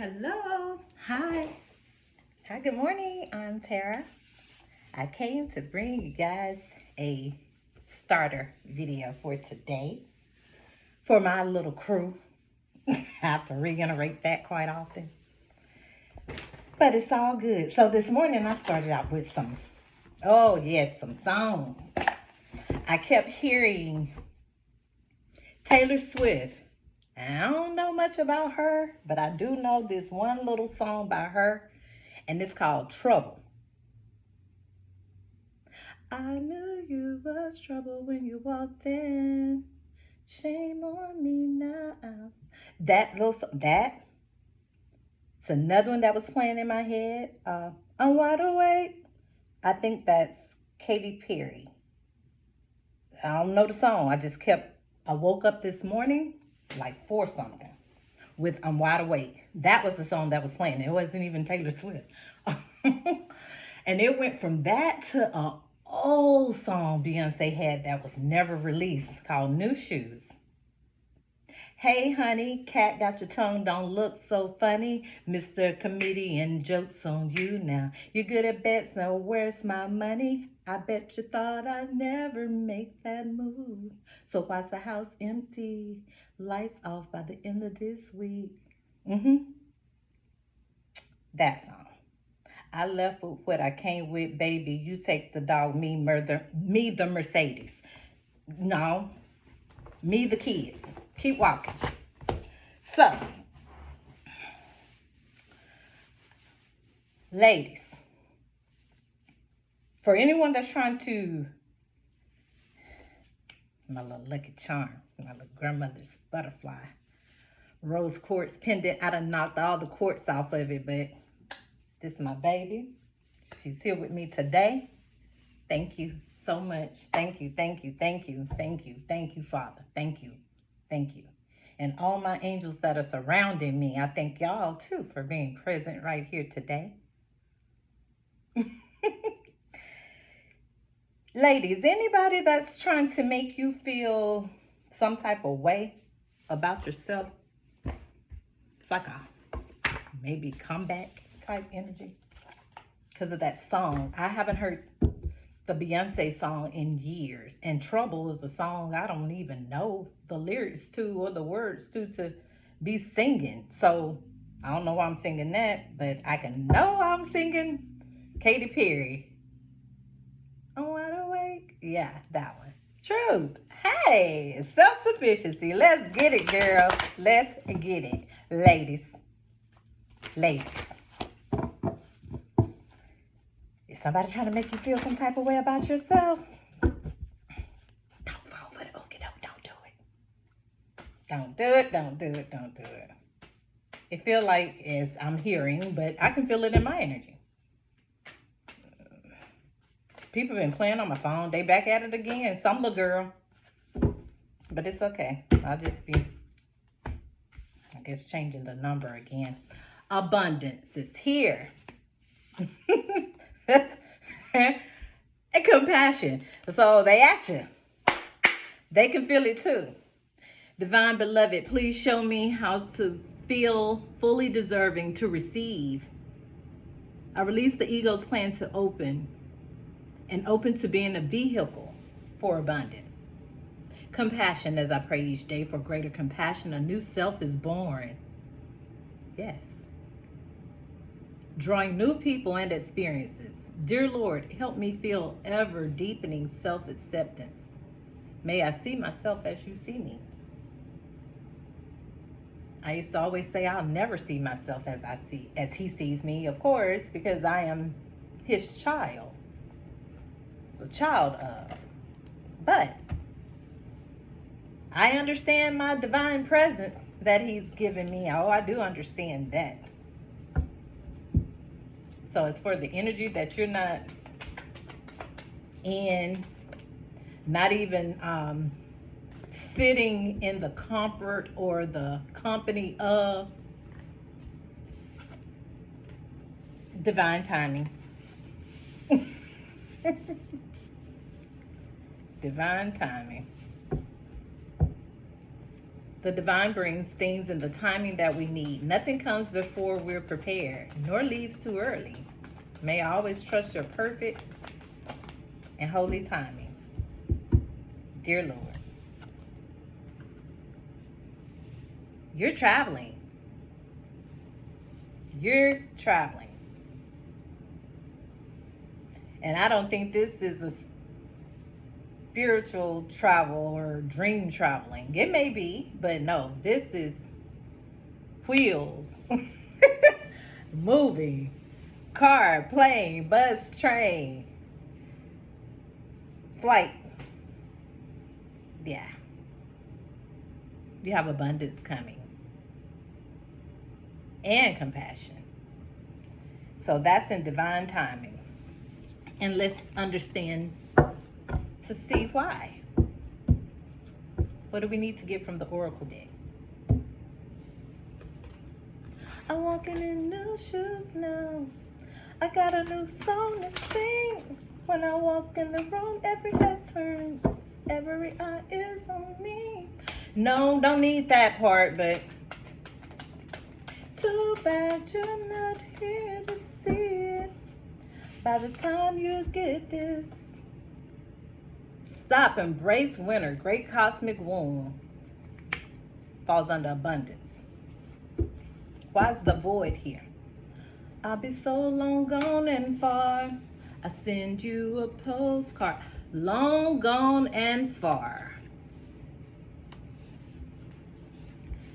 Hello. Hi. Hi, good morning. I'm Tara. I came to bring you guys a starter video for today for my little crew. I have to reiterate that quite often. But it's all good. So this morning I started out with some songs. I kept hearing Taylor Swift. I don't know much about her, but I do know this one little song by her, and it's called Trouble. I knew you was trouble when you walked in. Shame on me now. That it's another one that was playing in my head. I'm wide awake. I think that's Katy Perry. I don't know the song. I woke up this morning like for something with I'm wide awake. That was the song that was playing. It wasn't even Taylor Swift. And it went from that to a old song Beyonce had that was never released called New Shoes. Hey honey, cat got your tongue, don't look so funny. Mr. Comedian, jokes on you now. You're good at bets, now where's my money? I bet you thought I'd never make that move. So why's the house empty? Lights off by the end of this week. That song. I left with what I came with, baby. You take the dog, me the Mercedes. No, me the kids. Keep walking. So, ladies, for anyone that's trying to, my little Lucky Charm, my little grandmother's butterfly, rose quartz pendant. I done knocked all the quartz off of it, but this is my baby. She's here with me today. Thank you so much. Thank you, thank you, thank you, thank you, thank you, Father. Thank you, thank you. And all my angels that are surrounding me, I thank y'all too for being present right here today. Ladies, anybody that's trying to make you feel some type of way about yourself, it's like a maybe comeback type energy because of that song. I haven't heard the Beyonce song in years, and Trouble is a song I don't even know the lyrics to or the words to be singing. So I don't know why I'm singing that, but I can know I'm singing Katy Perry. I'm wide awake. Yeah, that one. Truth. Hey, self-sufficiency. Let's get it, girls. Let's get it. Ladies. Ladies. Is somebody trying to make you feel some type of way about yourself? Don't fall for the okie doke. Don't do it. Don't do it. Don't do it. Don't do it. It feel like as I'm hearing, but I can feel it in my energy. People been playing on my phone. They back at it again. Some little girl. But it's okay. I'll just be, I guess, changing the number again. Abundance is here. And compassion. So they at you. They can feel it too. Divine beloved, please show me how to feel fully deserving to receive. I release the ego's plan to open to being a vehicle for abundance. Compassion, as I pray each day for greater compassion, a new self is born. Yes. Drawing new people and experiences. Dear Lord, help me feel ever deepening self-acceptance. May I see myself as you see me. I used to always say I'll never see myself as he sees me, of course, because I am his child. A child of. But I understand my divine presence that he's given me. Oh, I do understand that. So it's for the energy that you're not in, not even sitting in the comfort or the company of. Divine timing. Divine timing. The divine brings things in the timing that we need. Nothing comes before we're prepared, nor leaves too early. May I always trust your perfect and holy timing. Dear Lord, you're traveling. You're traveling. And I don't think this is a spiritual travel or dream traveling. It may be, but no, this is wheels, moving, car, plane, bus, train, flight. Yeah. You have abundance coming and compassion. So that's in divine timing. And let's understand to see why. What do we need to get from the Oracle deck? I'm walking in new shoes now. I got a new song to sing. When I walk in the room, every head turns, every eye is on me. No, don't need that part, but too bad you're not here to see it. By the time you get this, stop, embrace winter. Great cosmic womb falls under abundance. Why is the void here? I'll be so long gone and far. I send you a postcard. Long gone and far.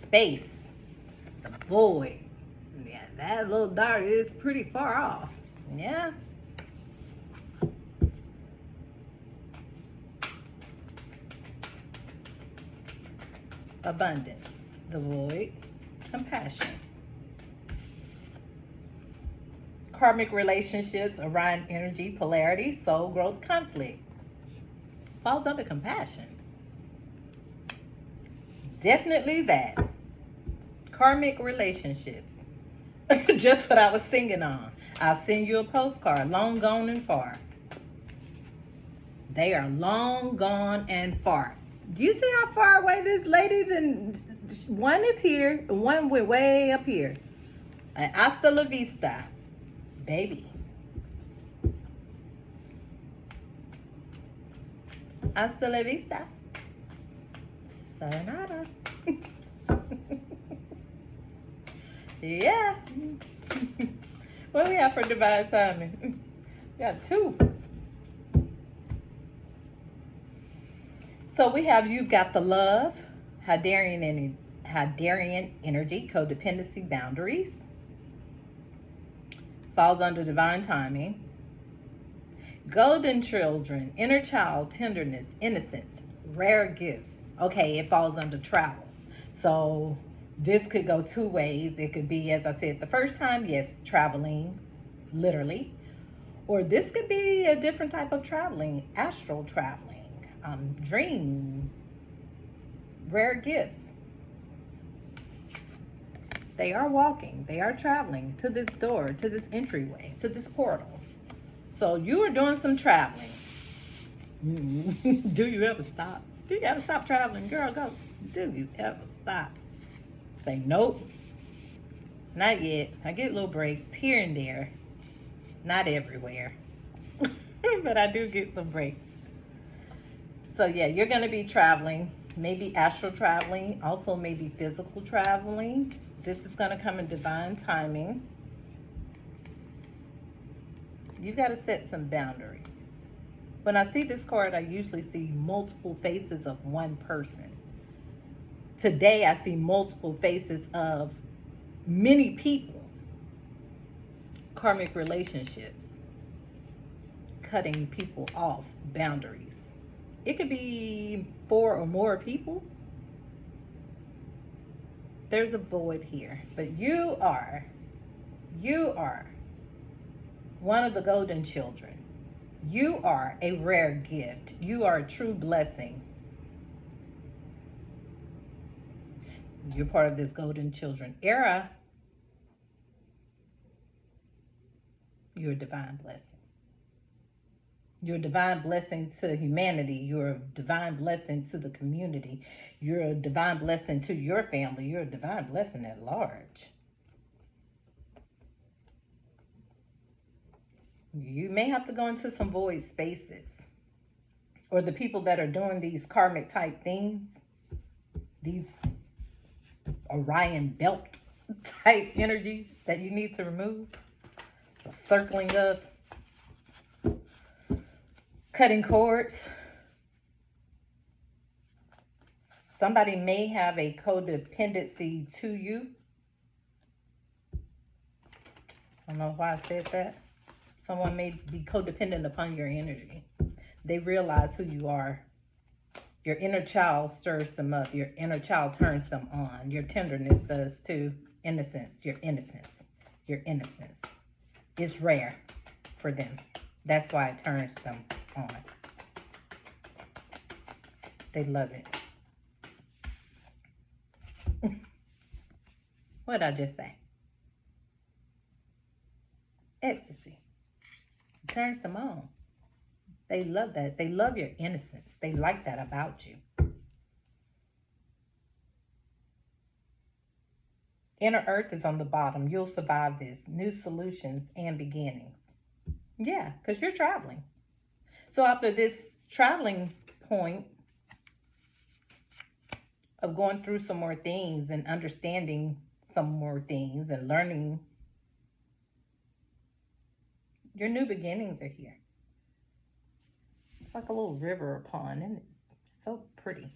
Space. The void. Yeah, that little dot is pretty far off. Yeah. Abundance. The void. Compassion. Karmic relationships, Orion energy, polarity, soul growth, conflict. Falls under compassion. Definitely that. Karmic relationships. Just what I was singing on. I'll send you a postcard, long gone and far. They are long gone and far. Do you see how far away this lady? One is here, one went way up here. Hasta la vista, baby. Hasta la vista. Sayonara. Yeah. What do we have for divine timing? We got two. So we have, you've got the love, Hadarian energy, codependency, boundaries. Falls under divine timing. Golden children, inner child, tenderness, innocence, rare gifts. Okay, it falls under travel. So this could go two ways. It could be, as I said the first time, yes, traveling, literally. Or this could be a different type of traveling, astral traveling, dream, rare gifts. They are walking, they are traveling to this door, to this entryway, to this portal. So you are doing some traveling. Do you ever stop? Do you ever stop traveling? Girl, go. Do you ever stop? Say, nope. Not yet. I get little breaks here and there. Not everywhere. But I do get some breaks. So yeah, you're going to be traveling. Maybe astral traveling. Also maybe physical traveling. This is going to come in divine timing. You've got to set some boundaries. When I see this card, I usually see multiple faces of one person. Today, I see multiple faces of many people. Karmic relationships. Cutting people off. Boundaries. It could be 4 or more people. There's a void here. But you are one of the golden children. You are a rare gift. You are a true blessing. You're part of this golden children era. You're a divine blessing. You're a divine blessing to humanity. You're a divine blessing to the community. You're a divine blessing to your family. You're a divine blessing at large. You may have to go into some void spaces. Or the people that are doing these karmic type things, these Orion belt type energies that you need to remove. So circling of, cutting cords. Somebody may have a codependency to you. I don't know why I said that. Someone may be codependent upon your energy. They realize who you are. Your inner child stirs them up. Your inner child turns them on. Your tenderness does too. Innocence. Your innocence. Your innocence is rare for them. That's why it turns them on. They love it. What did I just say? Ecstasy. It turns them on. They love that. They love your innocence. They like that about you. Inner Earth is on the bottom. You'll survive this. New solutions and beginnings. Yeah, because you're traveling. So after this traveling point of going through some more things and understanding some more things and learning, your new beginnings are here. It's like a little river or pond, and it's so pretty.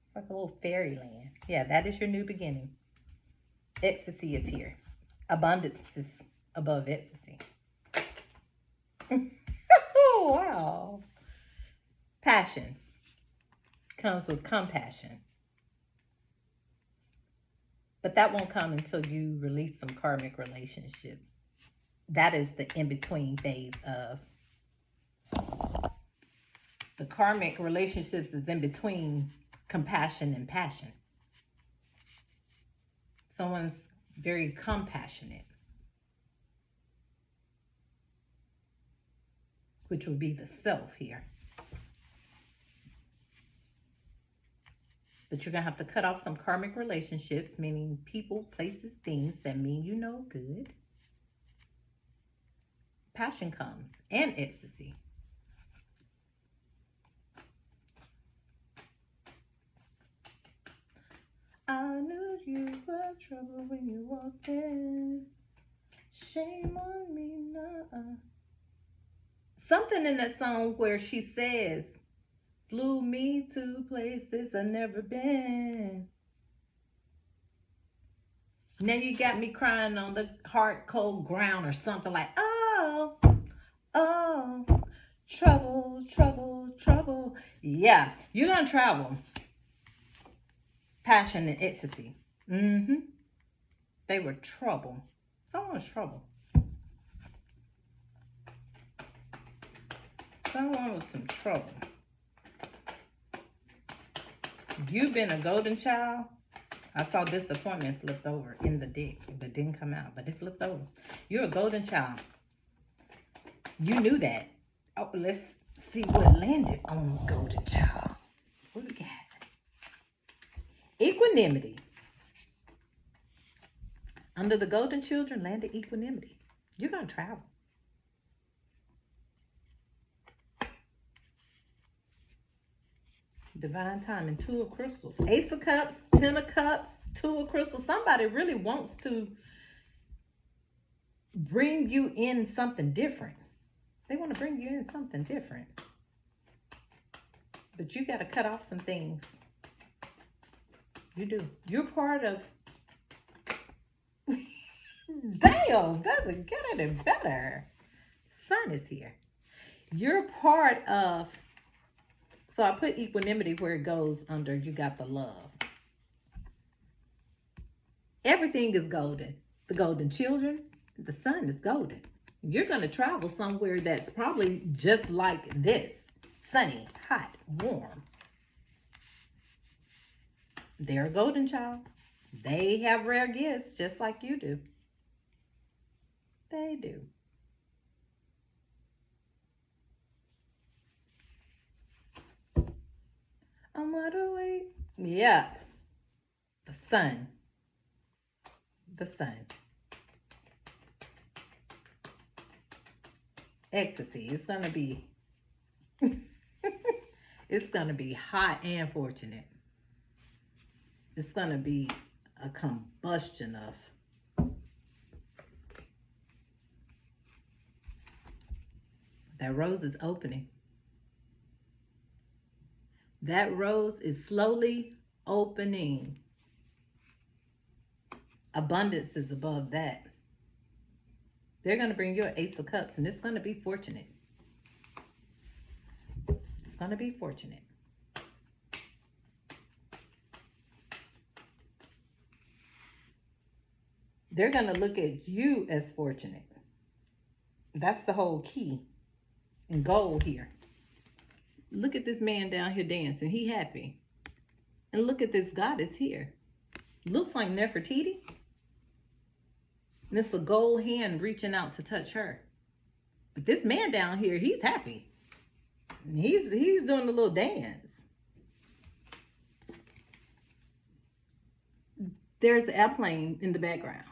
It's like a little fairyland. Yeah, that is your new beginning. Ecstasy is here. Abundance is above ecstasy. Oh, wow. Passion comes with compassion. But that won't come until you release some karmic relationships. That is the in-between phase of the karmic relationships is in between compassion and passion. Someone's very compassionate, which would be the self here. But you're going to have to cut off some karmic relationships, meaning people, places, things that mean you no good. Passion comes and ecstasy. I knew you were trouble when you walked in. Shame on me now. Something in that song where she says, flew me to places I've never been. Now you got me crying on the hard, cold ground or something like, oh, oh, trouble, trouble, trouble. Yeah, you're going to travel. Passion and ecstasy. They were trouble. Someone's trouble. Someone with some trouble. You've been a golden child. I saw disappointment flipped over in the deck. It didn't come out, but it flipped over. You're a golden child. You knew that. Oh, let's see what landed on golden child. What do we got? Equanimity. Under the golden children landed equanimity. You're going to travel. Divine timing. Two of crystals. Ace of cups. 10 of cups. Two of crystals. Somebody really wants to bring you in something different. They want to bring you in something different. But you got to cut off some things. You do. You're part of... Damn, doesn't get any better. Sun is here. You're part of... So I put equanimity where it goes under you got the love. Everything is golden. The golden children, the sun is golden. You're going to travel somewhere that's probably just like this. Sunny, hot, warm. They're a golden child. They have rare gifts just like you do. They do. I'm wide awake. Yeah. The sun. The sun. Ecstasy. It's gonna be it's gonna be hot and fortunate. It's gonna be a combustion of. That rose is opening. That rose is slowly opening. Abundance is above that. They're going to bring you an Ace of Cups, and it's going to be fortunate. It's going to be fortunate. They're going to look at you as fortunate. That's the whole key and goal here. Look at this man down here dancing. He happy. And look at this goddess here. Looks like Nefertiti. And it's a gold hand reaching out to touch her. But this man down here, he's happy. And he's doing a little dance. There's an airplane in the background.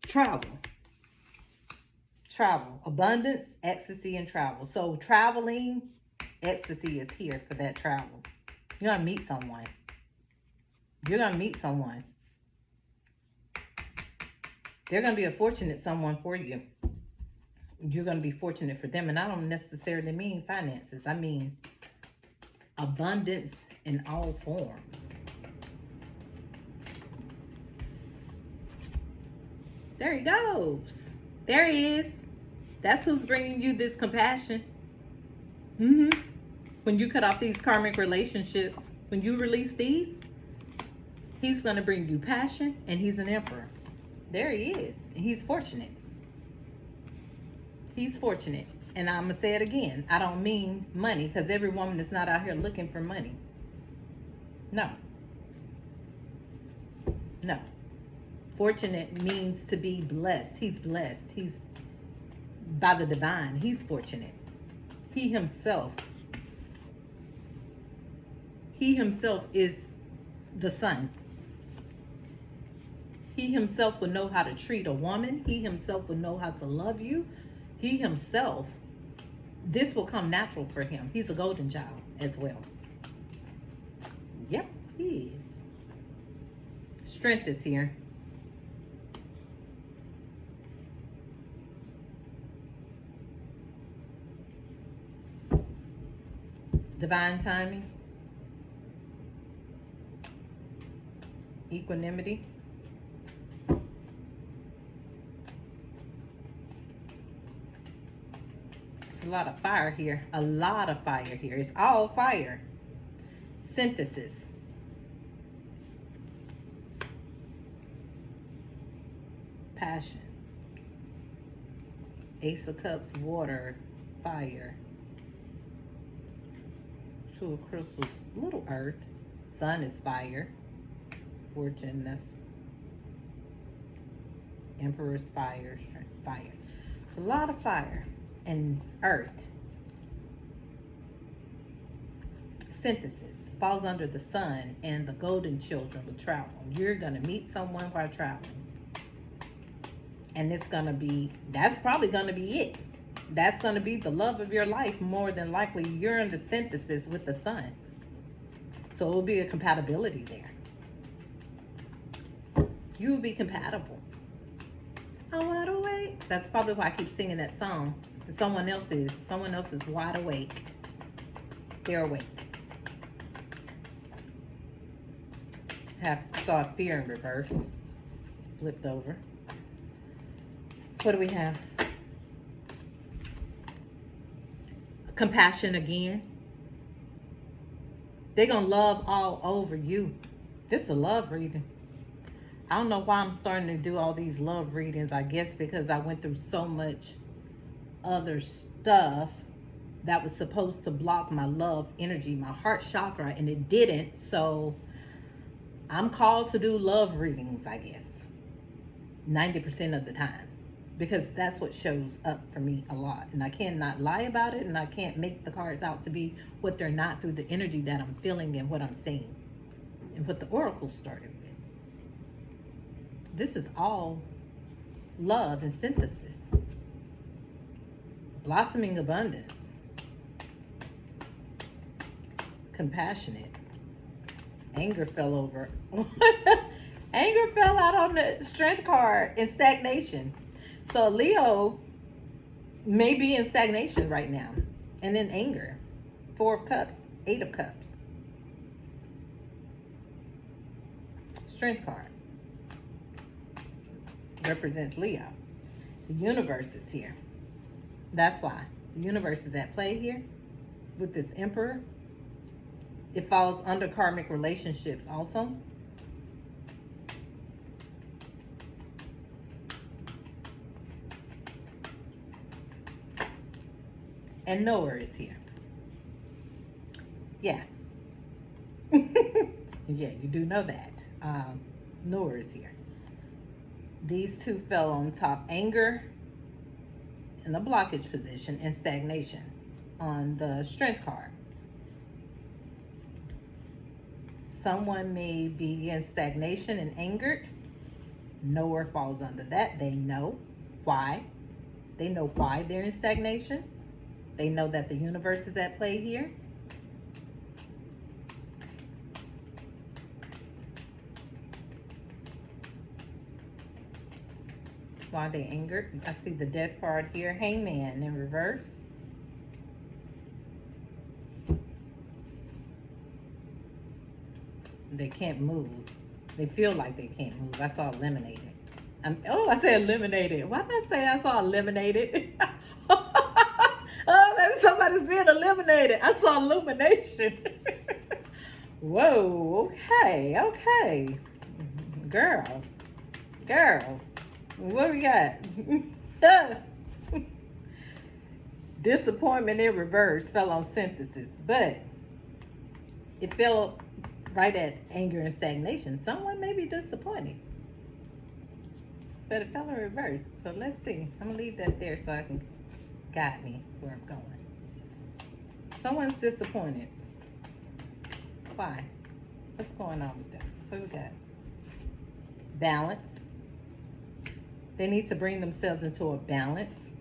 Travel. Travel. Abundance, ecstasy, and travel. So traveling, ecstasy is here for that travel. You're going to meet someone. You're going to meet someone. They're going to be a fortunate someone for you. You're going to be fortunate for them. And I don't necessarily mean finances. I mean abundance in all forms. There he goes. There he is. That's who's bringing you this compassion. When you cut off these karmic relationships, when you release these, he's going to bring you passion, and he's an emperor. There he is. He's fortunate. He's fortunate. And I'm going to say it again. I don't mean money, because every woman is not out here looking for money. No. No. Fortunate means to be blessed. He's blessed. He's by the divine. He's fortunate. He himself is the sun. He himself will know how to treat a woman. He himself will know how to love you. He himself, this will come natural for him. He's a golden child as well. Yep, he is. Strength is here. Divine timing. Equanimity. It's a lot of fire here. A lot of fire here. It's all fire. Synthesis. Passion. Ace of Cups, water, fire. Two of crystals, little earth. Sun is fire. Fortune, that's Emperor's fire, strength, fire. It's a lot of fire. And earth. Synthesis falls under the sun, and the golden children will travel. You're going to meet someone while traveling. And it's going to be, that's probably going to be it. That's going to be the love of your life. More than likely, you're in the synthesis with the sun. So it will be a compatibility there. You will be compatible. I'm wide awake. That's probably why I keep singing that song. Someone else is wide awake. They're awake. Saw fear in reverse. Flipped over. What do we have? Compassion again. They're going to love all over you. This is a love reading. I don't know why I'm starting to do all these love readings. I guess because I went through so much other stuff that was supposed to block my love energy, my heart chakra, and it didn't. So I'm called to do love readings, I guess, 90% of the time. because that's what shows up for me a lot. And I cannot lie about it, and I can't make the cards out to be what they're not through the energy that I'm feeling and what I'm seeing and what the oracle started with. This is all love and synthesis, blossoming abundance, compassionate. Anger fell over. Anger fell out on the strength card in stagnation. So Leo may be in stagnation right now and in anger. Four of Cups, Eight of Cups. Strength card represents Leo. The universe is here. That's why the universe is at play here with this Emperor. It falls under karmic relationships also. And Noah is here. Yeah. Yeah, you do know that. Noah is here. These two fell on top. Anger in the blockage position and stagnation on the strength card. Someone may be in stagnation and angered. Noah falls under that. They know why. They know why they're in stagnation. They know that the universe is at play here. Why they angered. I see the death card here. Hangman in reverse. They can't move. They feel like they can't move. I saw eliminated. I said eliminated. Why did I say I saw eliminated? Oh, maybe somebody's being eliminated. I saw illumination. Whoa, okay. Girl. What we got? Disappointment in reverse fell on synthesis, but it fell right at anger and stagnation. Someone may be disappointed, but it fell in reverse. So let's see. I'm gonna leave that there so I can guide me where I'm going. Someone's disappointed. Why? What's going on with them? What we got? Balance. They need to bring themselves into a balance.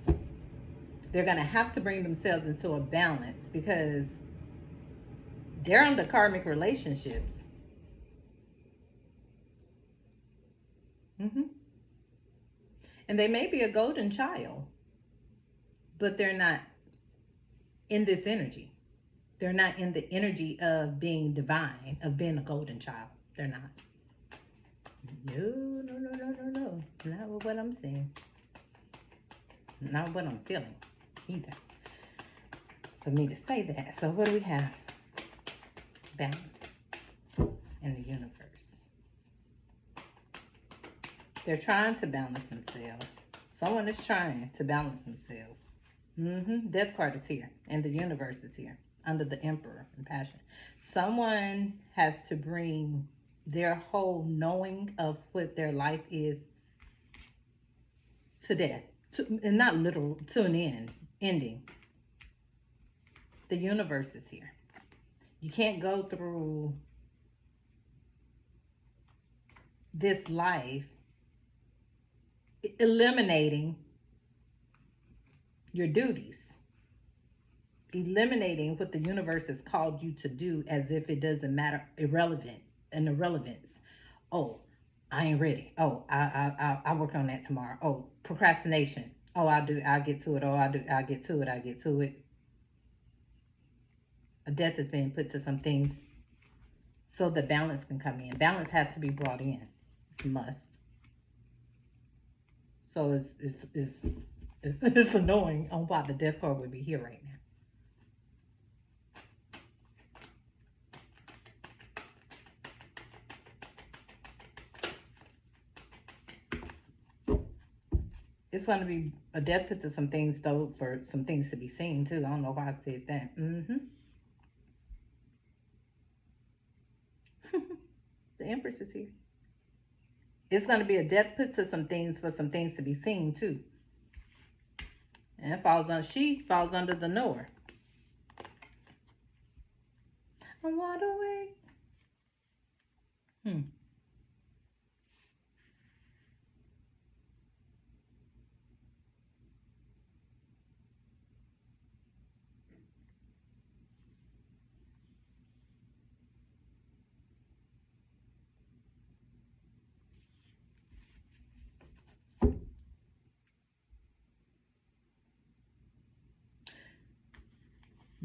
They're going to have to bring themselves into a balance because they're under karmic relationships. And they may be a golden child, but they're not in this energy. They're not in the energy of being divine, of being a golden child. They're not. No. Not what I'm seeing. Not what I'm feeling either. For me to say that. So what do we have? Balance in the universe. They're trying to balance themselves. Someone is trying to balance themselves. Death card is here. And the universe is here. Under the Emperor and Passion. Someone has to bring their whole knowing of what their life is to death. And not literal, to an ending. The universe is here. You can't go through this life eliminating your duties. Eliminating what the universe has called you to do as if it doesn't matter, irrelevance. Oh, I ain't ready. Oh, I'll work on that tomorrow. Oh, procrastination. Oh, I'll get to it. Oh, I'll get to it. A death is being put to some things so that balance can come in. Balance has to be brought in. It's a must. So it's annoying on why the death card would be here right now. It's going to be a death put to some things, though, for some things to be seen, too. I don't know why I said that. The Empress is here. It's going to be a death put to some things for some things to be seen, too. And she falls under the knower. I'm wide awake. Hmm.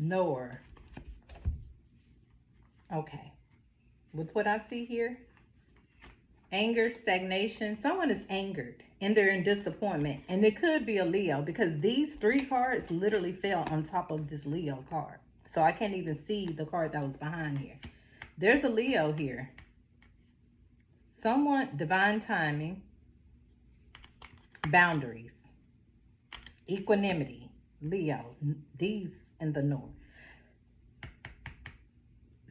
Knower. Okay. With what I see here, anger, stagnation. Someone is angered and they're in disappointment. And it could be a Leo because these three cards literally fell on top of this Leo card. So I can't even see the card that was behind here. There's a Leo here. Someone, divine timing, boundaries, equanimity, Leo, these in the north.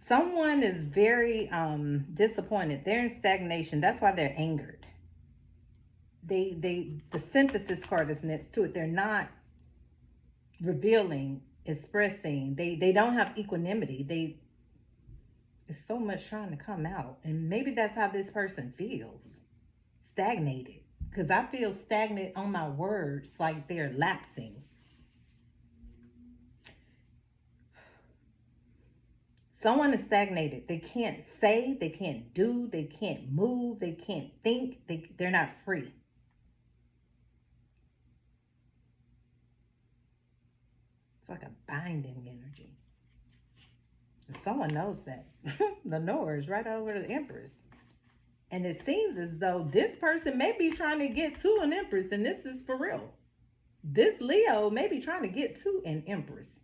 Someone is very disappointed. They're in stagnation. That's why they're angered. The synthesis card is next to it. They're not revealing, expressing. They don't have equanimity. It's so much trying to come out, and maybe that's how this person feels, stagnated. Because I feel stagnant on my words, like they're lapsing. Someone is stagnated. They can't say, they can't do, they can't move, they can't think. They're not free. It's like a binding energy. And someone knows that. The knower is right over the Empress. And it seems as though this person may be trying to get to an Empress, and this is for real. This Leo may be trying to get to an Empress.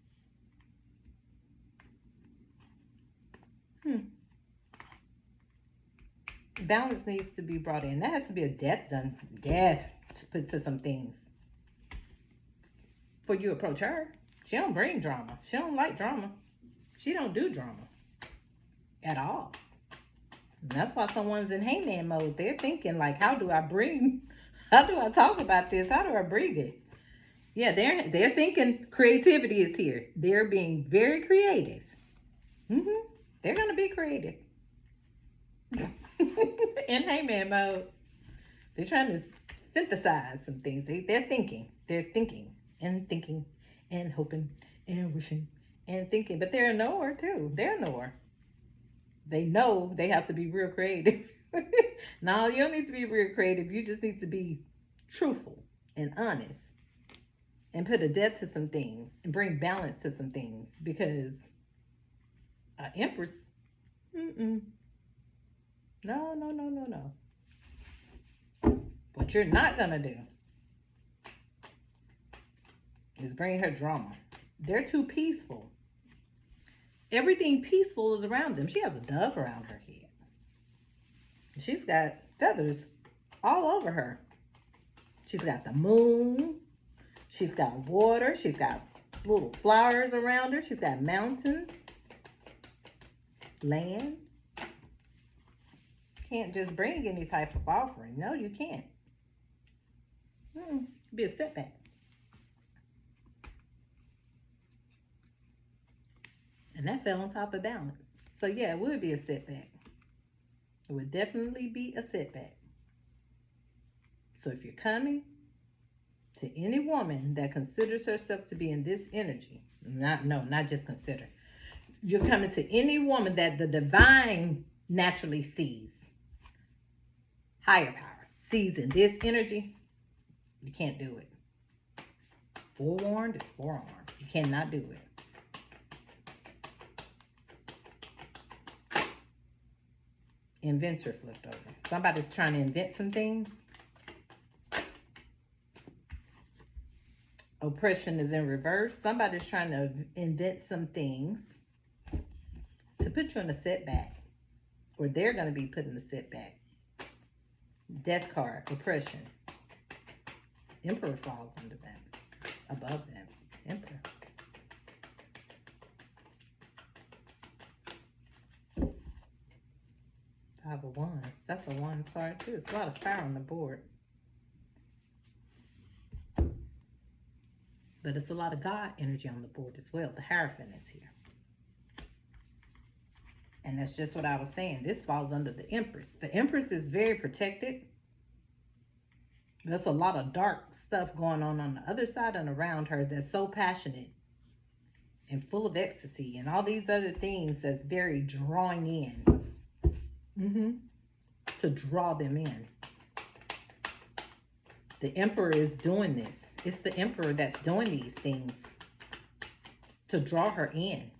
Balance needs to be brought in. That has to be a death to put to some things. Before you approach her, she don't bring drama. She don't like drama. She don't do drama at all. And that's why someone's in hangman mode. They're thinking like, how do I talk about this? How do I bring it? Yeah, they're thinking creativity is here. They're being very creative. They're gonna be creative. In hangman mode. They're trying to synthesize some things. They're thinking. They're thinking and thinking and hoping and wishing and thinking. But they're a knower too. They're a knower. They know they have to be real creative. No, you don't need to be real creative. You just need to be truthful and honest and put a depth to some things and bring balance to some things because Empress, mm-mm. No, no, no, no, no. What you're not gonna do is bring her drama. They're too peaceful. Everything peaceful is around them. She has a dove around her head. She's got feathers all over her. She's got the moon. She's got water. She's got little flowers around her. She's got mountains, land. Can't just bring any type of offering. No, you can't. Be a setback. And that fell on top of balance. So yeah, it would be a setback. It would definitely be a setback. So if you're coming to any woman that considers herself to be in this energy, not just consider. You're coming to any woman that the divine naturally sees, higher power, sees in this energy, you can't do it. Forewarned is forearmed. You cannot do it. Inventor flipped over. Somebody's trying to invent some things. Oppression is in reverse. Somebody's trying to invent some things to put you in a setback. Or they're going to be put in a setback. Death card, oppression. Emperor falls under that. Above them. Emperor. Five of Wands. That's a Wands card too. It's a lot of fire on the board. But it's a lot of God energy on the board as well. The Hierophant is here. And that's just what I was saying. This falls under the Empress. The Empress is very protected. There's a lot of dark stuff going on the other side and around her that's so passionate and full of ecstasy and all these other things that's very drawing in. To draw them in. The Emperor is doing this. It's the Emperor that's doing these things to draw her in.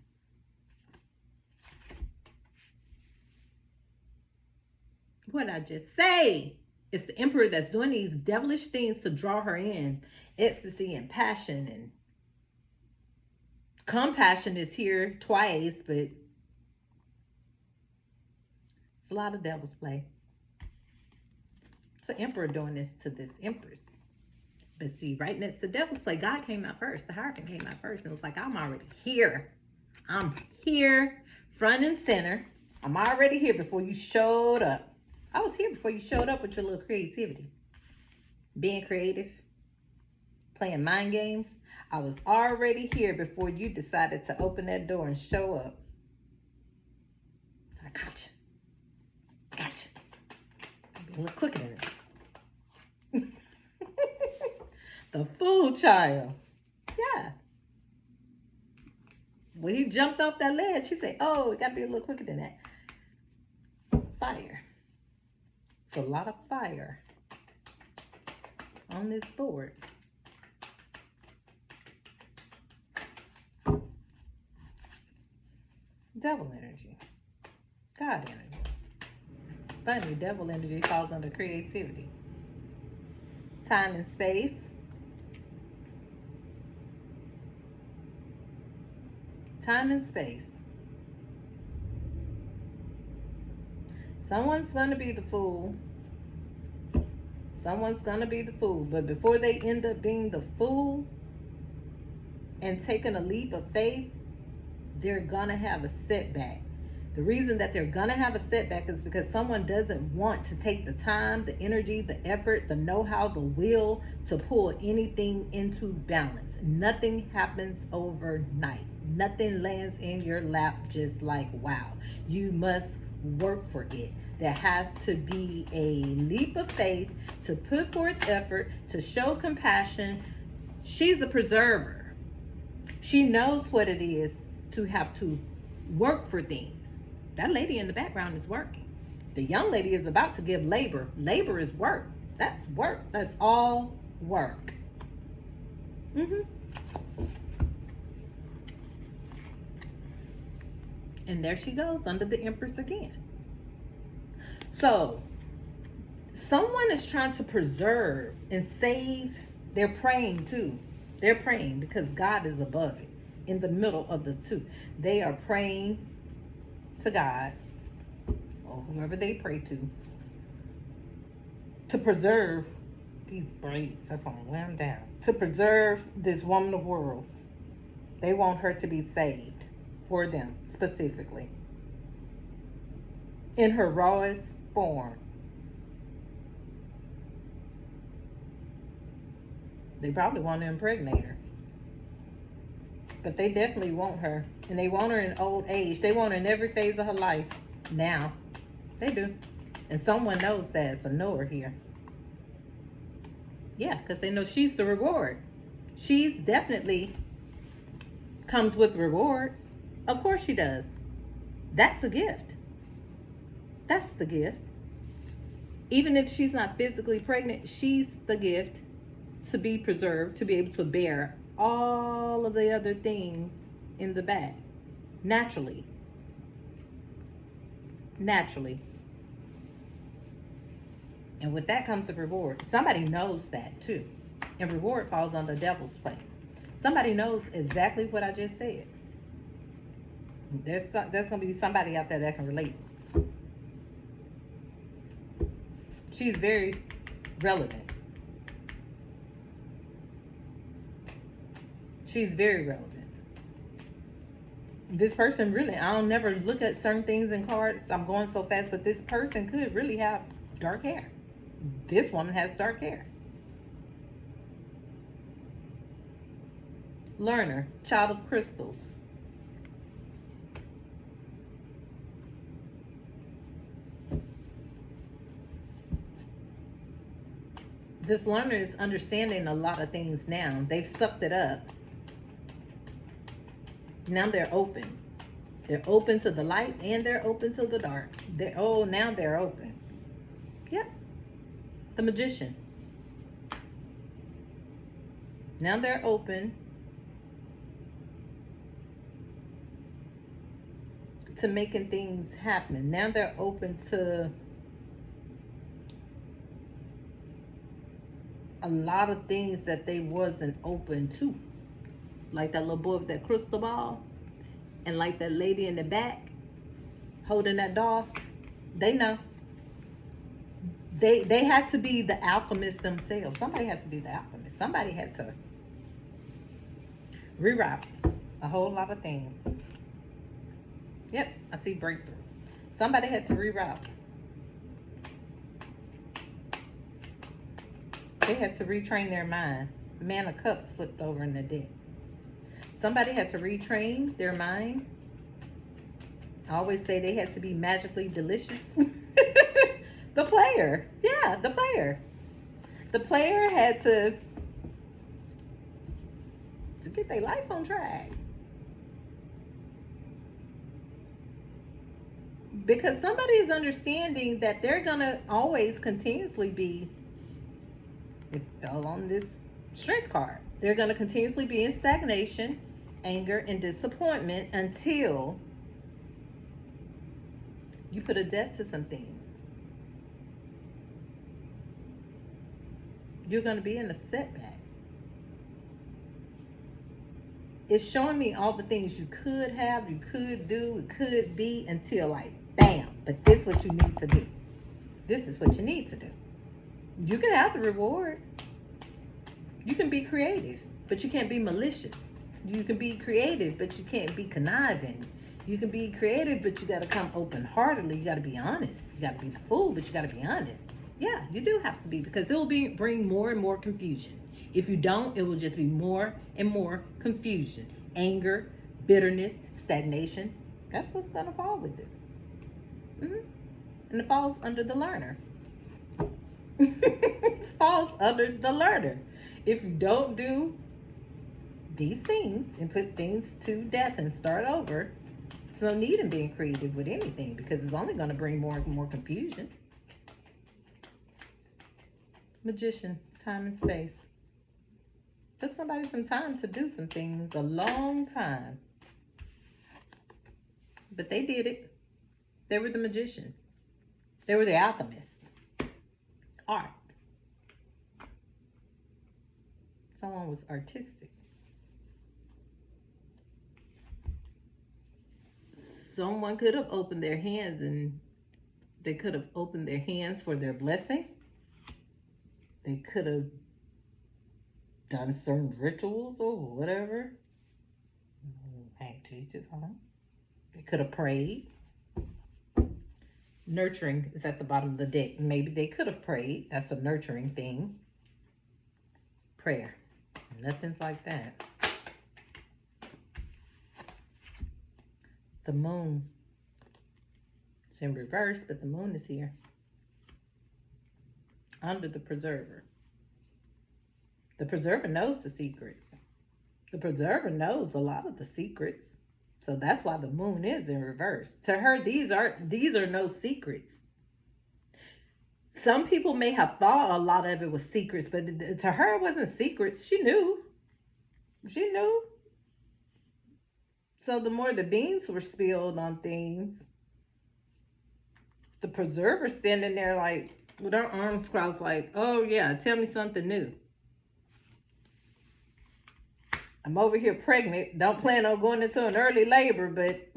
What did I just say? It's the Emperor that's doing these devilish things to draw her in. Ecstasy and passion and compassion is here twice, but it's a lot of devil's play. It's the Emperor doing this to this Empress. But see, right next to devil's play, God came out first. The Hierophant came out first. And it was like, I'm already here. I'm here, front and center. I'm already here before you showed up. I was here before you showed up with your little creativity. Being creative. Playing mind games. I was already here before you decided to open that door and show up. I got you. Got you. I'll be a little quicker than that. The Fool Child. Yeah. When he jumped off that ledge, she said, oh, it got to be a little quicker than that. Fire. It's a lot of fire on this board. Devil energy. God energy. It's funny, devil energy falls under creativity. Time and space. Time and space. Someone's going to be the fool. Someone's going to be the fool. But before they end up being the fool and taking a leap of faith, they're going to have a setback. The reason that they're going to have a setback is because someone doesn't want to take the time, the energy, the effort, the know-how, the will to pull anything into balance. Nothing happens overnight. Nothing lands in your lap just like, wow. You must work for it. There has to be a leap of faith to put forth effort, to show compassion. She's a preserver. She knows what it is to have to work for things. That lady in the background is working. The young lady is about to give labor. Labor is work. That's work. That's all work. And there she goes under the Empress again. So, someone is trying to preserve and save. They're praying too. They're praying because God is above it. In the middle of the two. They are praying to God, or whoever they pray to preserve these braids. That's why I'm laying down. To preserve this woman of worlds. They want her to be saved for them specifically. In her rawest form. They probably want to impregnate her. But they definitely want her. And they want her in old age. They want her in every phase of her life now. They do. And someone knows that. It's a knower here. Yeah, because they know she's the reward. She's definitely comes with rewards. Of course she does. That's a gift. That's the gift. Even if she's not physically pregnant, she's the gift to be preserved, to be able to bear all of the other things in the back. Naturally. Naturally. And with that comes a reward. Somebody knows that too. And reward falls on the devil's play. Somebody knows exactly what I just said. There's going to be somebody out there that can relate. She's very relevant. She's very relevant. This person really, I'll never look at certain things in cards. I'm going so fast, but this person could really have dark hair. This woman has dark hair. Learner, child of crystals. This learner is understanding a lot of things now. They've sucked it up. Now they're open. They're open to the light and they're open to the dark. Now they're open. Yep. The magician. Now they're open to making things happen. Now they're open to a lot of things that they wasn't open to. Like that little boy with that crystal ball, and like that lady in the back holding that doll. They know. They had to be the alchemist themselves. Somebody had to be the alchemist. Somebody had to reroute a whole lot of things. Yep, I see breakthrough. Somebody had to reroute. They had to retrain their mind. Man of Cups flipped over in the deck. Somebody had to retrain their mind. I always say they had to be magically delicious. The player. Yeah, the player. The player had to get their life on track. Because somebody is understanding that they're going to always continuously be, it fell on this strength card, they're going to continuously be in stagnation, anger, and disappointment until you put a depth to some things. You're going to be in a setback. It's showing me all the things you could have, you could do, it could be, until like, bam, but this is what you need to do. This is what you need to do. You can have the reward. You can be creative, but you can't be malicious. You can be creative, but you can't be conniving. You can be creative, but you got to come open-heartedly. You got to be honest. You got to be the fool, but you got to be honest. Yeah, you do have to be, because it will bring more and more confusion. If you don't, it will just be more and more confusion. Anger, bitterness, stagnation. That's what's going to fall with it. And it falls under the learner. It falls under the learner. If you don't do these things and put things to death and start over, there's no need in being creative with anything, because it's only going to bring more and more confusion. Magician, time and space. Took somebody some time to do some things, a long time. But they did it. They were the magician. They were the alchemist. Art. Someone was artistic. Someone could have opened their hands, and they could have opened their hands for their blessing. They could have done certain rituals or whatever. Hey, teachers, huh? They could have prayed. Nurturing is at the bottom of the deck. Maybe they could have prayed. That's a nurturing thing. Prayer. Nothing's like that. The moon. It's in reverse, but the moon is here. Under the preserver. The preserver knows the secrets. The preserver knows a lot of the secrets. So that's why the moon is in reverse. To her, these are no secrets. Some people may have thought a lot of it was secrets, but to her it wasn't secrets. She knew. She knew. So the more the beans were spilled on things, the preserver standing there like, with her arms crossed like, oh yeah, tell me something new. I'm over here pregnant. Don't plan on going into an early labor, but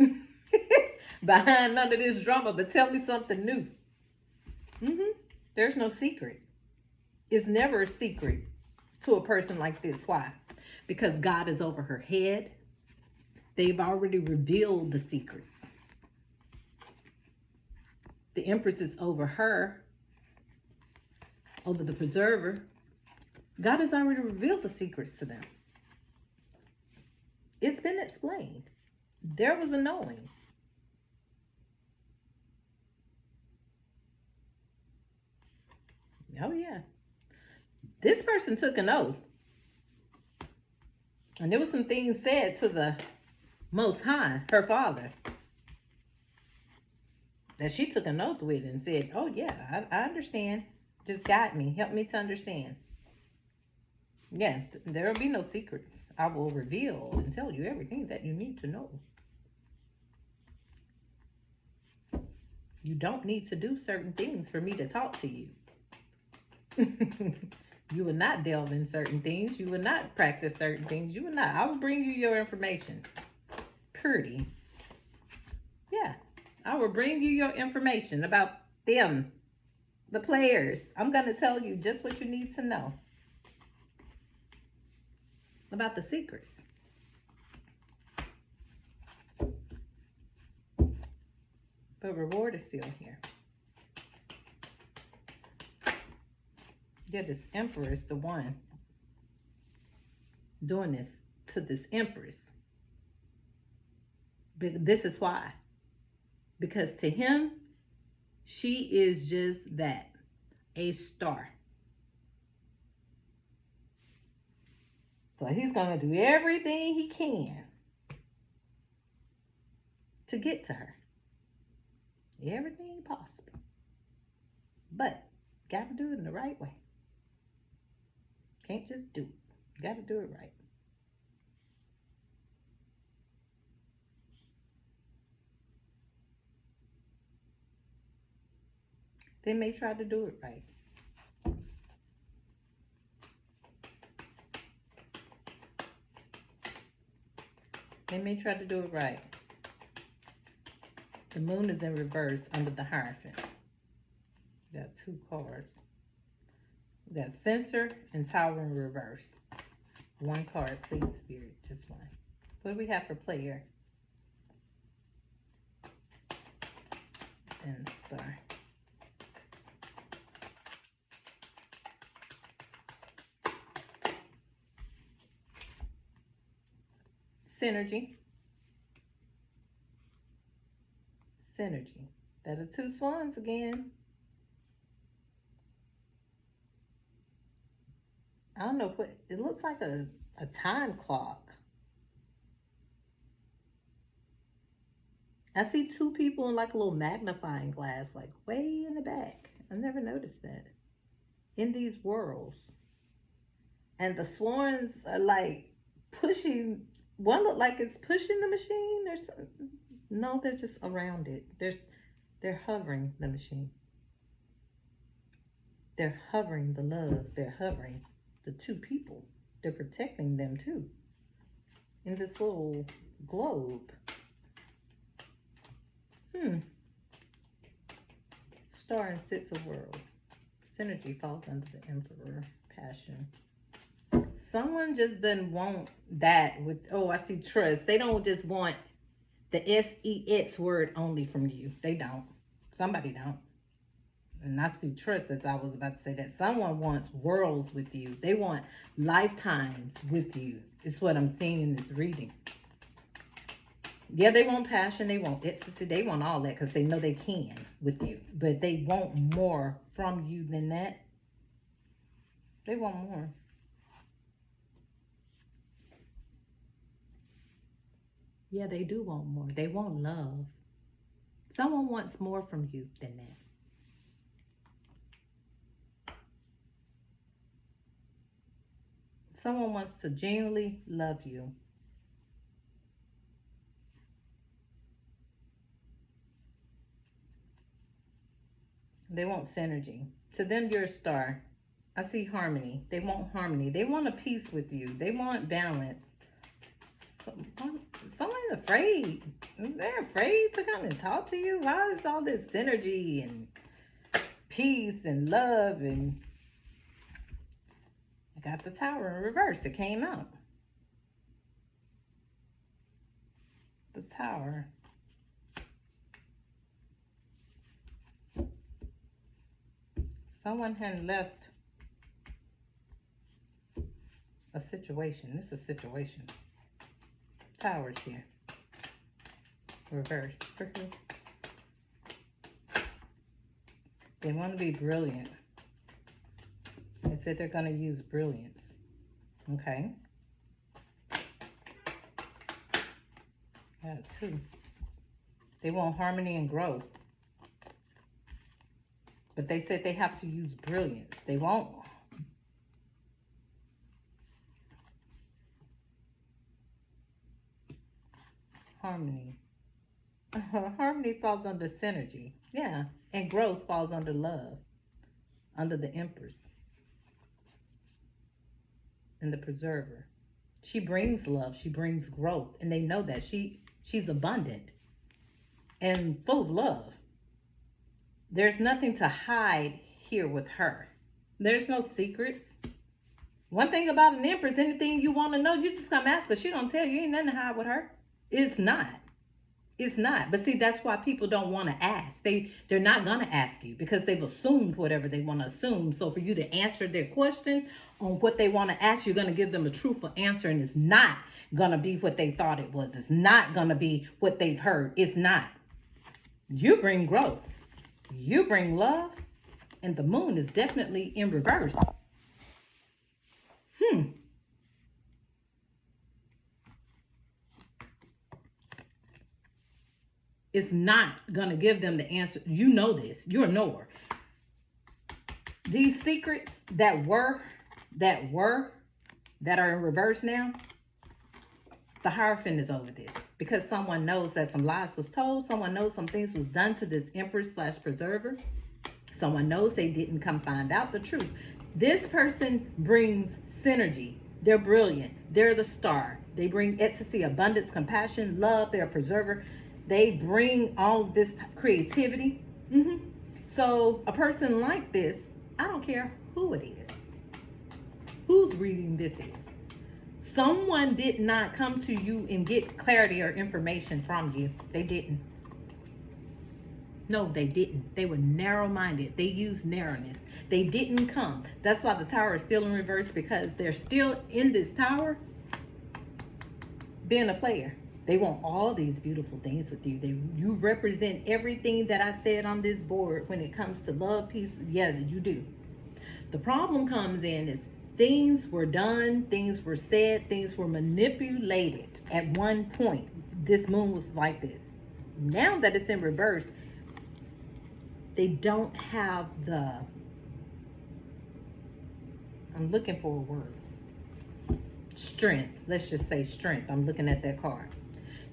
behind none of this drama, but tell me something new. There's no secret. It's never a secret to a person like this. Why? Because God is over her head. They've already revealed the secrets. The Empress is over her, over the preserver. God has already revealed the secrets to them. It's been explained. There was a knowing. Oh, yeah. This person took an oath. And there was some things said to the Most High, her father, that she took an oath with and said, oh, yeah, I understand. Just guide me. Help me to understand. Yeah, there will be no secrets. I will reveal and tell you everything that you need to know. You don't need to do certain things for me to talk to you. You will not delve in certain things. You will not practice certain things. You will not. I will bring you your information. Pretty. Yeah. I will bring you your information about them, the players. I'm going to tell you just what you need to know about the secrets. But reward is still here. Yeah, this emperor is the one doing this to this empress. But this is why. Because to him, she is just that, a star. So he's going to do everything he can to get to her. Everything possible. But got to do it in the right way. Can't just do it. Got to do it right. They may try to do it right. They may try to do it right. The moon is in reverse under the Hierophant. We got 2 cards. We got Censor and Tower in reverse. 1 card, please, Spirit. Just 1. What do we have for player? And Star. Synergy. Synergy. That are 2 swans again. I don't know what it looks like, a time clock. I see 2 people in like a little magnifying glass, like way in the back. I never noticed that. In these worlds. And the swans are like pushing, one look like it's pushing the machine or something. No, they're just around it. They're hovering the machine. They're hovering the love. They're hovering the 2 people. They're protecting them too. In this little globe. Star and 6 of Worlds. Synergy falls under the Emperor. Passion. Someone just doesn't want that with, oh, I see trust. They don't just want the S-E-X word only from you. They don't. Somebody don't. And I see trust, as I was about to say, that someone wants worlds with you. They want lifetimes with you. It's what I'm seeing in this reading. Yeah, they want passion. They want ecstasy. They want all that because they know they can with you. But they want more from you than that. They want more. Yeah, they do want more. They want love. Someone wants more from you than that. Someone wants to genuinely love you. They want synergy. To them, you're a star. I see harmony. They want harmony. They want a peace with you. They want balance. Someone's afraid. They're afraid to come and talk to you. Why is all this synergy and peace and love? And I got the Tower in reverse. It came out. The Tower. Someone had left a situation. This is a situation. Towers here. Reverse. They want to be brilliant. They said they're going to use brilliance. Okay. Got two. They want harmony and growth. But they said they have to use brilliance. They won't. Harmony. Harmony falls under synergy. Yeah. And growth falls under love. Under the Empress. And the Preserver. She brings love. She brings growth. And they know that. She's abundant. And full of love. There's nothing to hide here with her. There's no secrets. One thing about an Empress, anything you want to know, you just come ask her. She gonna tell you. Ain't nothing to hide with her. It's not. It's not. But see, that's why people don't want to ask. They're not going to ask you because they've assumed whatever they want to assume. So for you to answer their question on what they want to ask, you're going to give them a truthful answer. And it's not going to be what they thought it was. It's not going to be what they've heard. It's not. You bring growth. You bring love. And the moon is definitely in reverse. It's not going to give them the answer. You know this. You're a knower. These secrets that are in reverse now, the Hierophant is over this. Because someone knows that some lies was told. Someone knows some things was done to this Empress / Preserver. Someone knows they didn't come find out the truth. This person brings synergy. They're brilliant. They're the star. They bring ecstasy, abundance, compassion, love. They're a preserver. They bring all this creativity. So a person like this, I don't care who it is, whose reading this is. Someone did not come to you and get clarity or information from you. They didn't. No, they didn't. They were narrow-minded. They used narrowness. They didn't come. That's why the Tower is still in reverse, because they're still in this tower being a player. They want all these beautiful things with you. You represent everything that I said on this board when it comes to love, peace. Yeah, you do. The problem comes in is things were done, things were said, things were manipulated at one point. This moon was like this. Now that it's in reverse, they don't have the, I'm looking for a word. Strength. Let's just say strength. I'm looking at that card.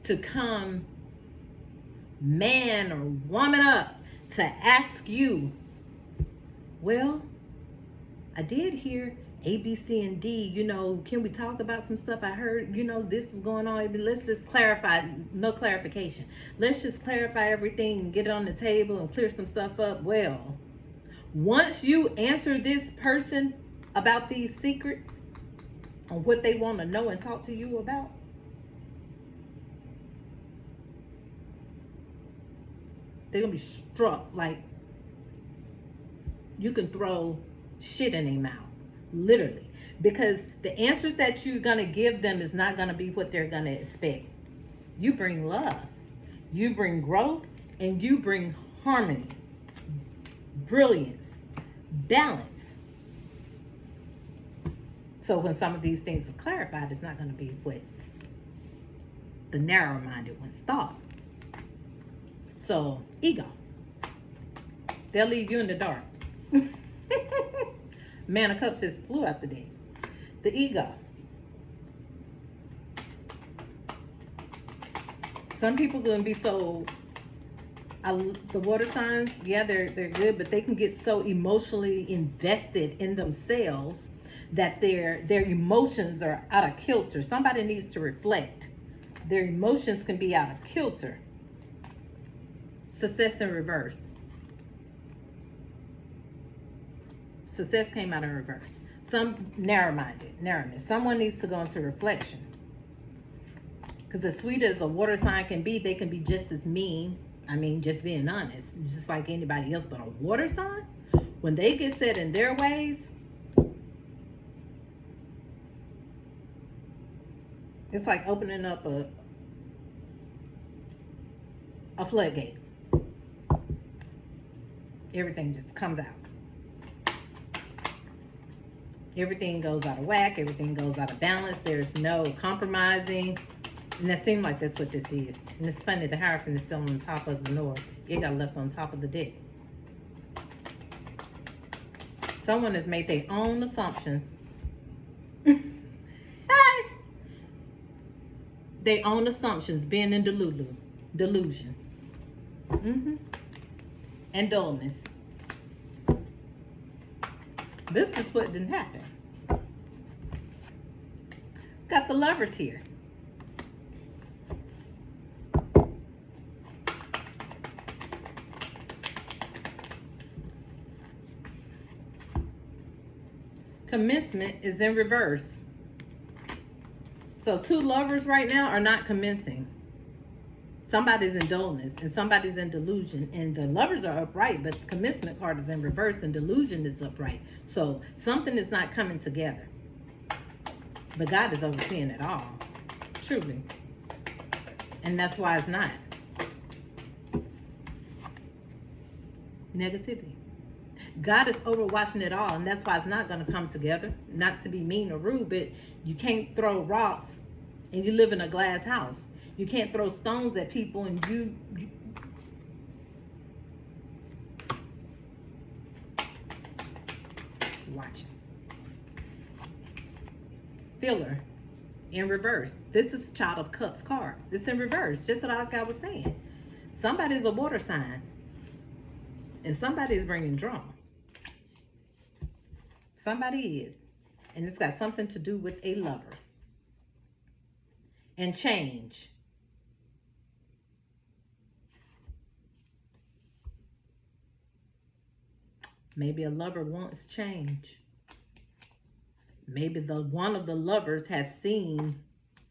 To come man or woman up to ask you, well, I did hear A, B, C, and D, you know, can we talk about some stuff I heard, you know, this is going on. Let's just clarify. No clarification. Let's just clarify everything and get it on the table and clear some stuff up. Well, once you answer this person about these secrets on what they want to know and talk to you about, they're going to be struck like you can throw shit in their mouth, literally. Because the answers that you're going to give them is not going to be what they're going to expect. You bring love, you bring growth, and you bring harmony, brilliance, balance. So when some of these things are clarified, it's not going to be what the narrow-minded ones thought. So, ego. They'll leave you in the dark. Man of Cups just flew out the deck. The ego. Some people going to be so, the water signs, yeah, they're good, but they can get so emotionally invested in themselves that their emotions are out of kilter. Somebody needs to reflect. Their emotions can be out of kilter. Success in reverse. Success came out in reverse. Some narrowness. Someone needs to go into reflection. Because as sweet as a water sign can be, they can be just as mean. I mean, just being honest, just like anybody else. But a water sign, when they get set in their ways, It's like opening up a floodgate. Everything just comes out. Everything goes out of whack. Everything goes out of balance. There's no compromising. And that seems like that's what this is. And it's funny, the Hierophant is still on top of the North. It got left on top of the deck. Someone has made their own assumptions. Their own assumptions, being in delusion. And dullness. This is what didn't happen. Got the Lovers here. Commencement is in reverse. So 2 lovers right now are not commencing. Somebody's in dullness and somebody's in delusion, and the lovers are upright, but the commencement card is in reverse and delusion is upright. So something is not coming together. But God is overseeing it all, truly. And that's why it's not. Negativity. God is overwatching it all, and that's why it's not going to come together. Not to be mean or rude, but you can't throw rocks and you live in a glass house. You can't throw stones at people and you watch it. Filler in reverse. This is Child of Cups card. It's in reverse, just like I was saying. Somebody's a water sign, and somebody is bringing drama. Somebody is. And it's got something to do with a lover. And change. Maybe a lover wants change. Maybe one of the lovers has seen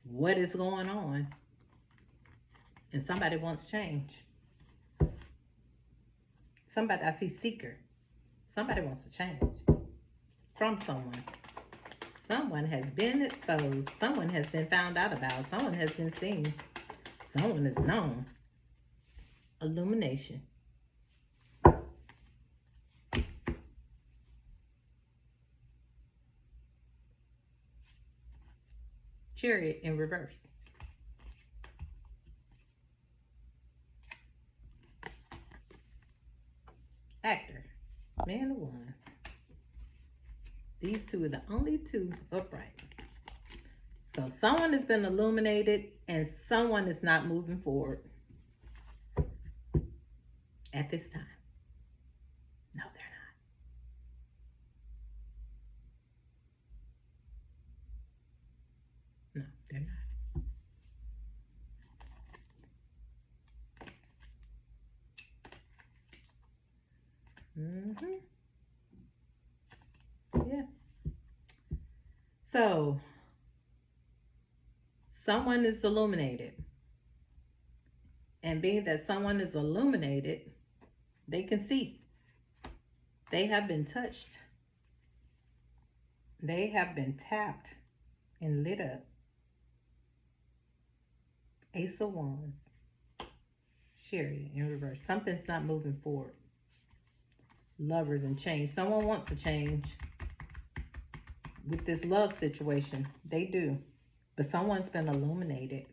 what is going on. And somebody wants change. Somebody, I see seeker. Somebody wants to change. From someone. Someone has been exposed. Someone has been found out about. Someone has been seen. Someone is known. Illumination. Chariot in reverse. Actor. Man of Wands. These 2 are the only 2 upright. So someone has been illuminated and someone is not moving forward at this time. No, they're not. No, they're not. Yeah. So, someone is illuminated. And being that someone is illuminated, they can see. They have been touched. They have been tapped and lit up. Ace of Wands. Chariot in reverse. Something's not moving forward. Lovers and change. Someone wants to change with this love situation. They do. But someone's been illuminated.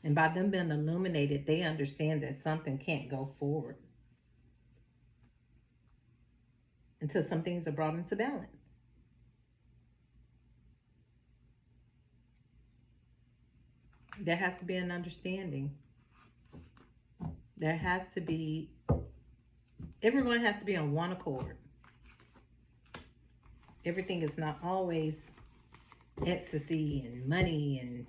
And by them being illuminated, they understand that something can't go forward until some things are brought into balance. There has to be an understanding. There has to be, everyone has to be on one accord. Everything is not always ecstasy and money, and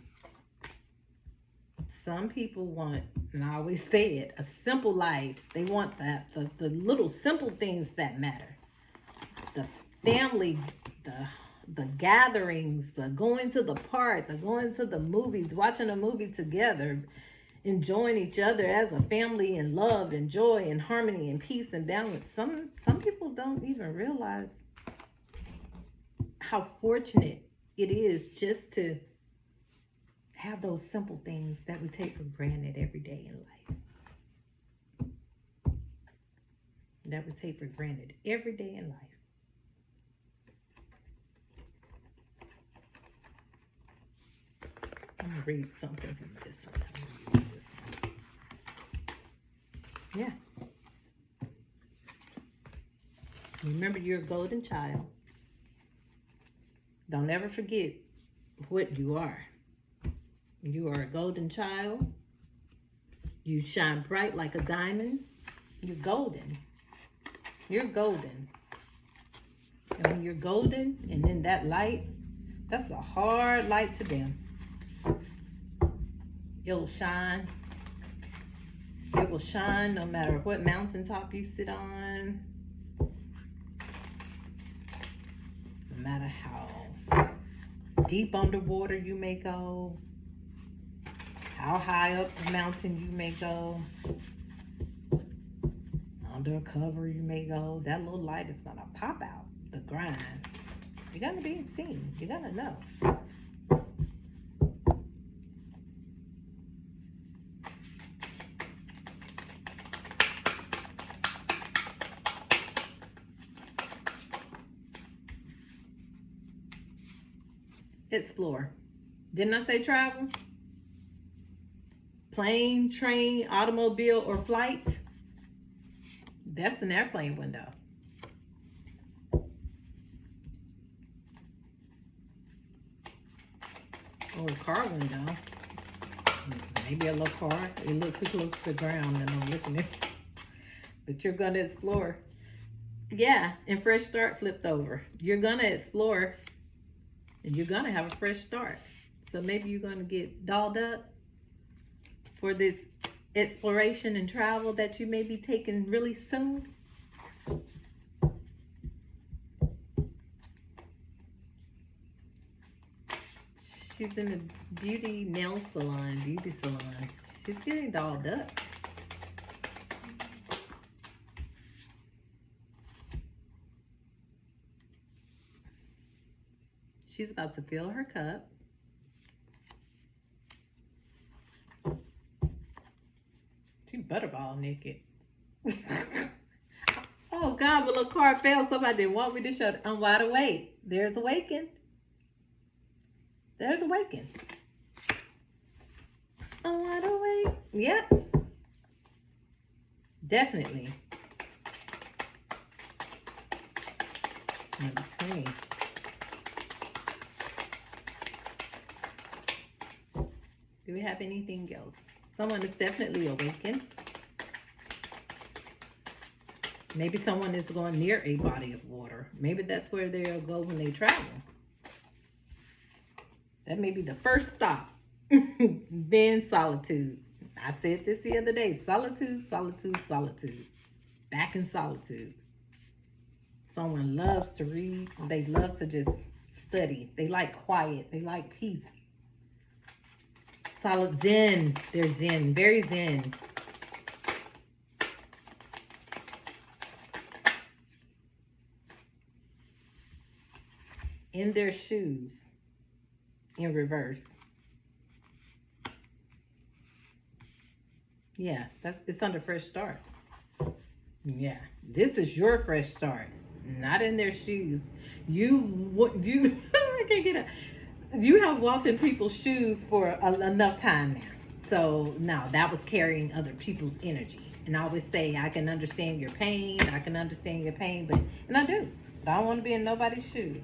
some people want, and I always say it, a simple life. They want that, the little simple things that matter. The family, the gatherings, the going to the park, the going to the movies, watching a movie together, enjoying each other as a family in love and joy and harmony and peace and balance. Some people don't even realize how fortunate it is just to have those simple things that we take for granted every day in life. That we take for granted every day in life. I'm gonna read something from this one. Yeah. Remember, you're a golden child. Don't ever forget what you are. You are a golden child. You shine bright like a diamond. You're golden. You're golden. And when you're golden and in that light, that's a hard light to dim. It'll shine. It will shine no matter what mountaintop you sit on. No matter how deep underwater you may go. How high up the mountain you may go. Undercover you may go. That little light is going to pop out the grind. You're going to be seen. You're going to know. Explore. Didn't I say travel? Plane, train, automobile, or flight? That's an airplane window. Or a car window. Maybe a little car. It looks too close to the ground and I'm looking at it. But you're going to explore. Yeah, and fresh start flipped over. You're going to explore and you're going to have a fresh start. So maybe you're going to get dolled up for this exploration and travel that you may be taking really soon. She's in a beauty salon. She's getting dolled up. She's about to fill her cup. She's butterball naked. Oh God, my little card fell. Somebody didn't want me to show it. I'm wide awake. There's Awaken. There's Awaken. I'm wide awake. Yep. Definitely. Number 20. Do we have anything else? Someone is definitely awakened. Maybe someone is going near a body of water. Maybe that's where they'll go when they travel. That may be the first stop. Then solitude. I said this the other day. Solitude, solitude, solitude. Back in solitude. Someone loves to read. They love to just study. They like quiet. They like peace. Solid zen. They're zen. Very zen. In their shoes. In reverse. Yeah, it's under fresh start. Yeah, this is your fresh start. Not in their shoes. I can't get it. You have walked in people's shoes for enough time now. So now that was carrying other people's energy. And I always say, I can understand your pain. I can understand your pain, and I do. But I don't want to be in nobody's shoes.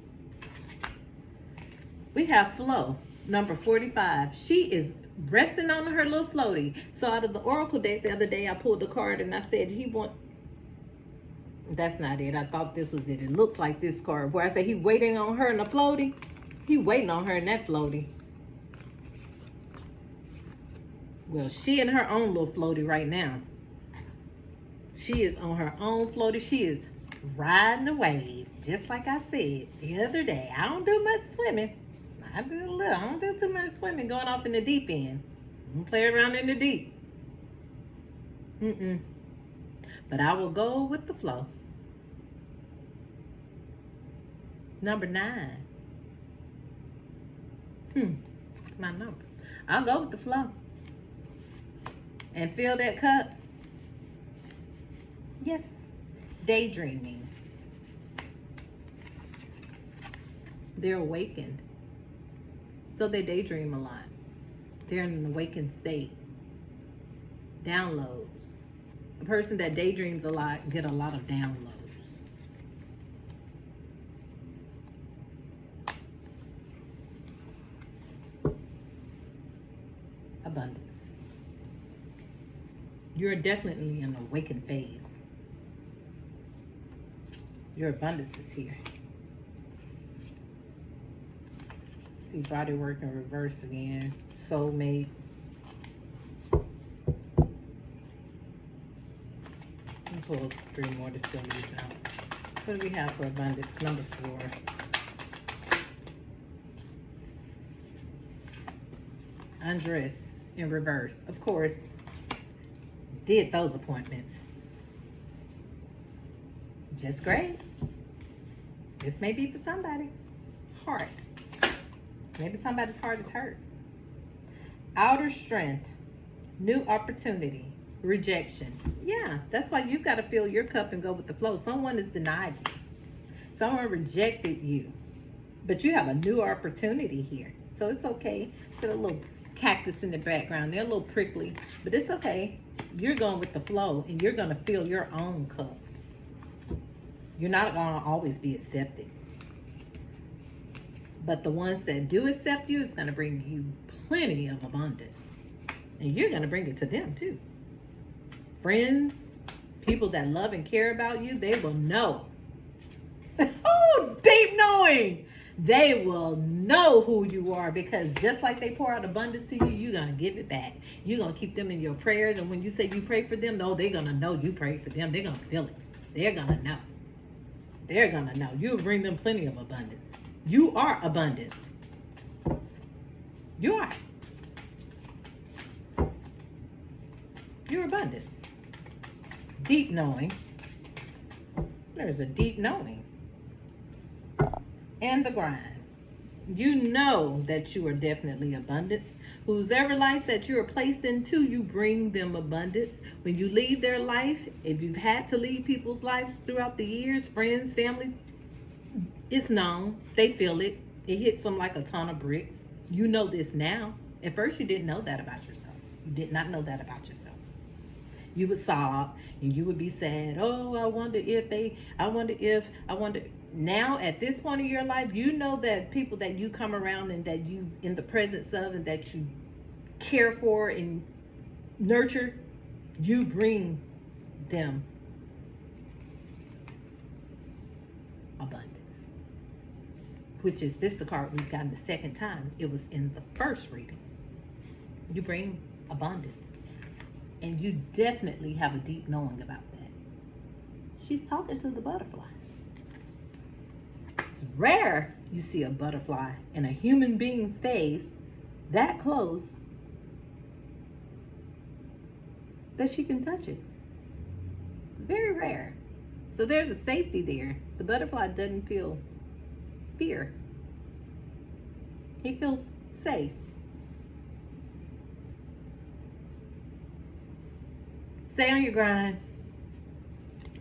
We have Flo, number 45. She is resting on her little floaty. So out of the Oracle deck the other day, I pulled the card and I said, that's not it. I thought this was it. It looks like this card where I say he waiting on her in the floaty. He waiting on her in that floaty. Well, she in her own little floaty right now. She is on her own floaty. She is riding the wave. Just like I said the other day. I don't do much swimming. I don't do too much swimming going off in the deep end. I don't play around in the deep. But I will go with the flow. Number 9. It's my number. I'll go with the flow and fill that cup. Yes. Daydreaming. They're awakened. So they daydream a lot. They're in an awakened state. Downloads. A person that daydreams a lot get a lot of downloads. Abundance. You're definitely in an awakened phase. Your abundance is here. See body work in reverse again. Soulmate. Let me pull 3 more to fill these out. What do we have for abundance? Number 4. Undress in reverse. Of course, did those appointments. Just great. This may be for somebody. Heart. Maybe somebody's heart is hurt. Outer strength. New opportunity. Rejection. Yeah, that's why you've got to fill your cup and go with the flow. Someone has denied you. Someone rejected you. But you have a new opportunity here. So it's okay. Put a little cactus in the background. They're a little prickly, but it's okay. You're going with the flow and you're going to fill your own cup. You're not going to always be accepted. But the ones that do accept you, it's going to bring you plenty of abundance. And you're going to bring it to them too. Friends, people that love and care about you, they will know. Oh, deep knowing. They will know who you are, because just like they pour out abundance to you, you're going to give it back. You're going to keep them in your prayers. And when you say you pray for them, no, they're going to know you pray for them. They're going to feel it. They're going to know. They're going to know. You'll bring them plenty of abundance. You are abundance. You are. You're abundance. Deep knowing. There's a deep knowing. And the grind. You know that you are definitely abundance. Whose ever life that you are placed into, you bring them abundance. When you leave their life, if you've had to leave people's lives throughout the years, friends, family, it's known. They feel it. It hits them like a ton of bricks. You know this now. At first, you didn't know that about yourself. You did not know that about yourself. You would sob and you would be sad. Oh, I wonder if. Now, at this point in your life, you know that people that you come around and that you in the presence of and that you care for and nurture, you bring them abundance. Which is this the card we've gotten the second time. It was in the first reading. You bring abundance. And you definitely have a deep knowing about that. She's talking to the butterfly. It's rare you see a butterfly in a human being's face that close that she can touch it. It's very rare. So there's a safety there. The butterfly doesn't feel fear. He feels safe. Stay on your grind.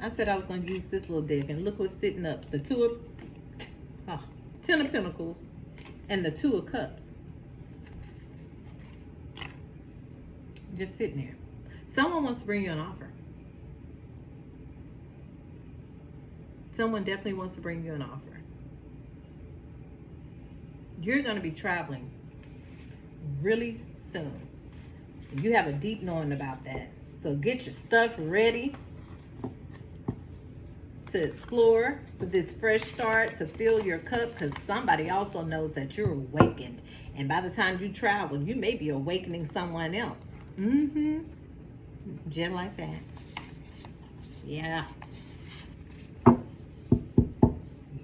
I said I was going to use this little deck, and look what's sitting up. The Ten of Pentacles and the Two of Cups. Just sitting there. Someone wants to bring you an offer. Someone definitely wants to bring you an offer. You're going to be traveling really soon. You have a deep knowing about that. So get your stuff ready to explore with this fresh start, to fill your cup, because somebody also knows that you're awakened. And by the time you travel, you may be awakening someone else. Just like that. Yeah.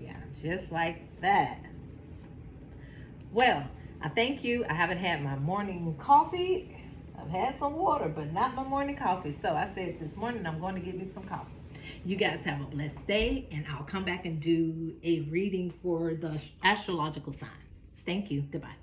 Yeah, just like that. Well, I thank you. I haven't had my morning coffee. I've had some water, but not my morning coffee. So I said this morning I'm going to get me some coffee. You guys have a blessed day, and I'll come back and do a reading for the astrological signs. Thank you. Goodbye.